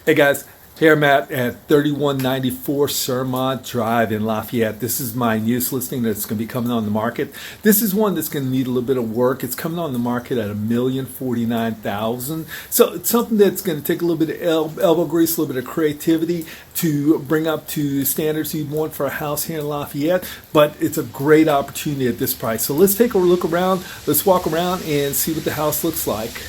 Hey guys, here I'm at 3194 Sermont Drive in Lafayette. This is my newest listing that's going to be coming on the market. This is one that's going to need a little bit of work. It's coming on the market at $1,049,000. So it's something that's going to take a little bit of elbow grease, a little bit of creativity to bring up to standards you'd want for a house here in Lafayette. But it's a great opportunity at this price. So let's take a look around. Let's walk around and see what the house looks like.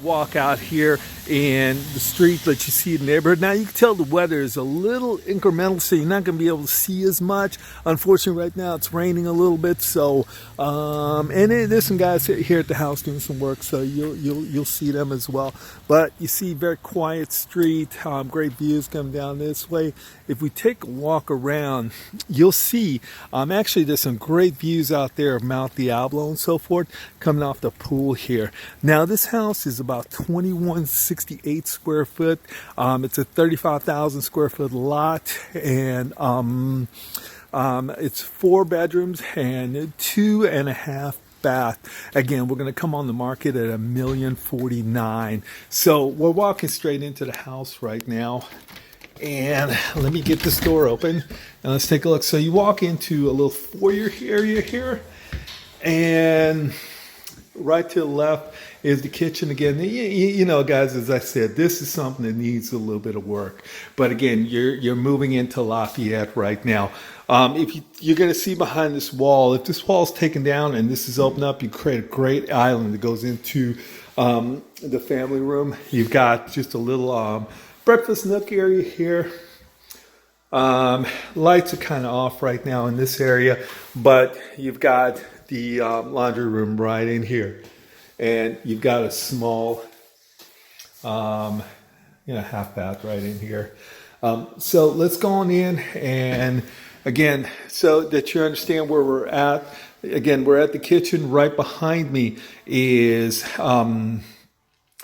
Walk out here in the street that you see in the neighborhood. Now you can tell the weather is a little incremental, so you're not going to be able to see as much. Unfortunately, right now it's raining a little bit. So, there's some guys here at the house doing some work, so you'll see them as well. But you see, very quiet street, great views coming down this way. If we take a walk around, you'll see actually there's some great views out there of Mount Diablo and so forth coming off the pool here. Now this house is about 2168 square foot. It's a 35,000 square foot lot, and it's 4 bedrooms and 2.5 bath. Again, we're going to come on the market at $1,049,000. So we're walking straight into the house right now. And let me get this door open and let's take a look. So you walk into a little foyer area here, and right to the left is the kitchen. Again, you know, guys, as I said, this is something that needs a little bit of work. But again, you're moving into Lafayette right now. If you're going to see behind this wall, if this wall is taken down and this is open up, you create a great island that goes into the family room. You've got just a little breakfast nook area here. Lights are kind of off right now in this area, but you've got the laundry room right in here, and you've got a small half bath right in here. So let's go on in, and again, so that you understand where we're at. Again, we're at the kitchen. Right behind me is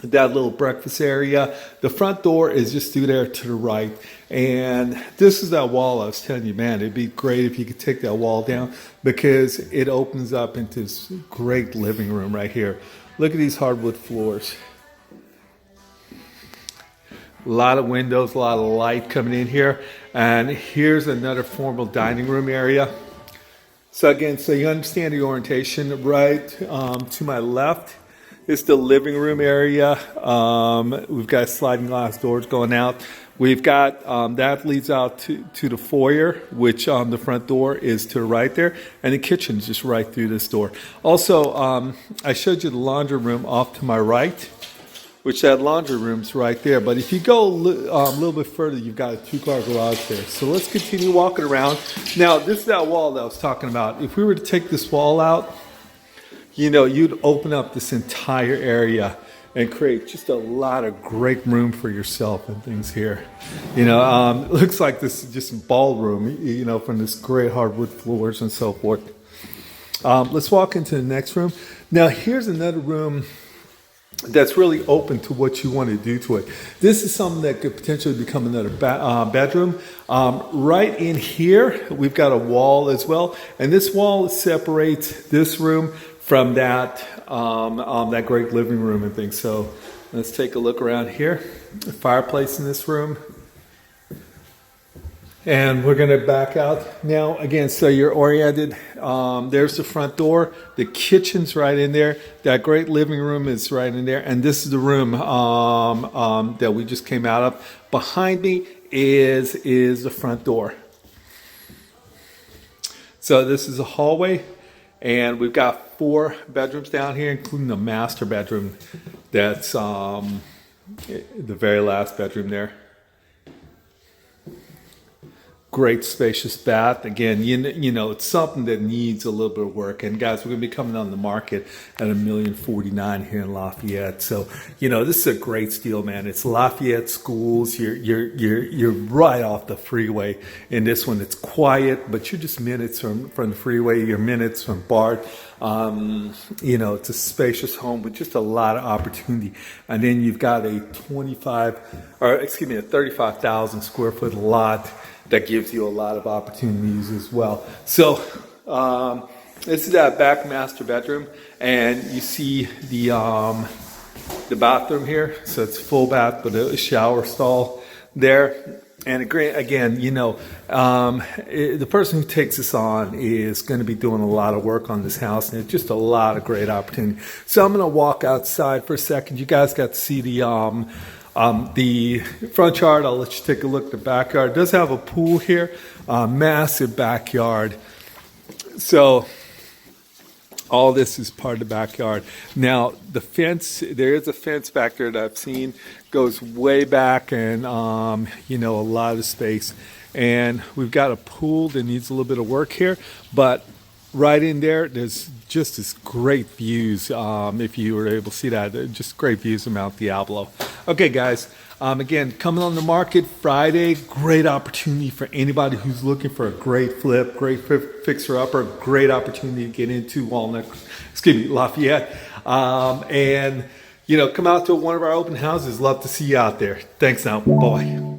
that little breakfast area. The front door is just through there to the right. And this is that wall I was telling you, man, it'd be great if you could take that wall down, because it opens up into this great living room right here. Look at these hardwood floors. A lot of windows, a lot of light coming in here. And here's another formal dining room area. So again, so you understand the orientation. Right to my left is the living room area. We've got sliding glass doors going out. We've got that leads out to the foyer, which the front door is to the right there, and the kitchen is just right through this door. Also, I showed you the laundry room off to my right, which that laundry room's right there. But if you go a little bit further, you've got a 2-car garage there. So let's continue walking around. Now, this is that wall that I was talking about. If we were to take this wall out, you know, you'd open up this entire area and create just a lot of great room for yourself and things here. You know, it looks like this is just a ballroom, you know, from this great hardwood floors and so forth. Let's walk into the next room. Now, here's another room that's really open to what you want to do to it. This is something that could potentially become another bedroom. Right in here, we've got a wall as well, and this wall separates this room from that that great living room and things. So let's take a look around here. The fireplace in this room. And we're going to back out. Now, again, so you're oriented. There's the front door. The kitchen's right in there. That great living room is right in there. And this is the room that we just came out of. Behind me is the front door. So this is a hallway. And we've got 4 bedrooms down here, including the master bedroom. That's the very last bedroom there. Great spacious bath. Again, you know, it's something that needs a little bit of work. And guys, we're going to be coming on the market at $1,049,000 here in Lafayette. So, you know, this is a great steal, man. It's Lafayette Schools. You're right off the freeway in this one. It's quiet, but you're just minutes from the freeway. You're minutes from BART. You know, it's a spacious home with just a lot of opportunity. And then you've got a 35,000 square foot lot that gives you a lot of opportunities as well. So This is that back master bedroom, and you see the bathroom here. So it's full bath, but a shower stall there. And again, you know, the person who takes this on is going to be doing a lot of work on this house, and it's just a lot of great opportunity. So I'm going to walk outside for a second. You guys got to see the front yard. I'll let you take a look at the backyard. It does have a pool here, massive backyard. So all this is part of the backyard. Now, the fence, there is a fence back there that I've seen, goes way back, and, you know, a lot of space. And we've got a pool that needs a little bit of work here, but right in there, there's just this great views, if you were able to see that, just great views of Mount Diablo. Okay, guys, again, coming on the market Friday, great opportunity for anybody who's looking for a great flip, great fixer-upper, great opportunity to get into Lafayette. And, you know, come out to one of our open houses. Love to see you out there. Thanks now. Bye.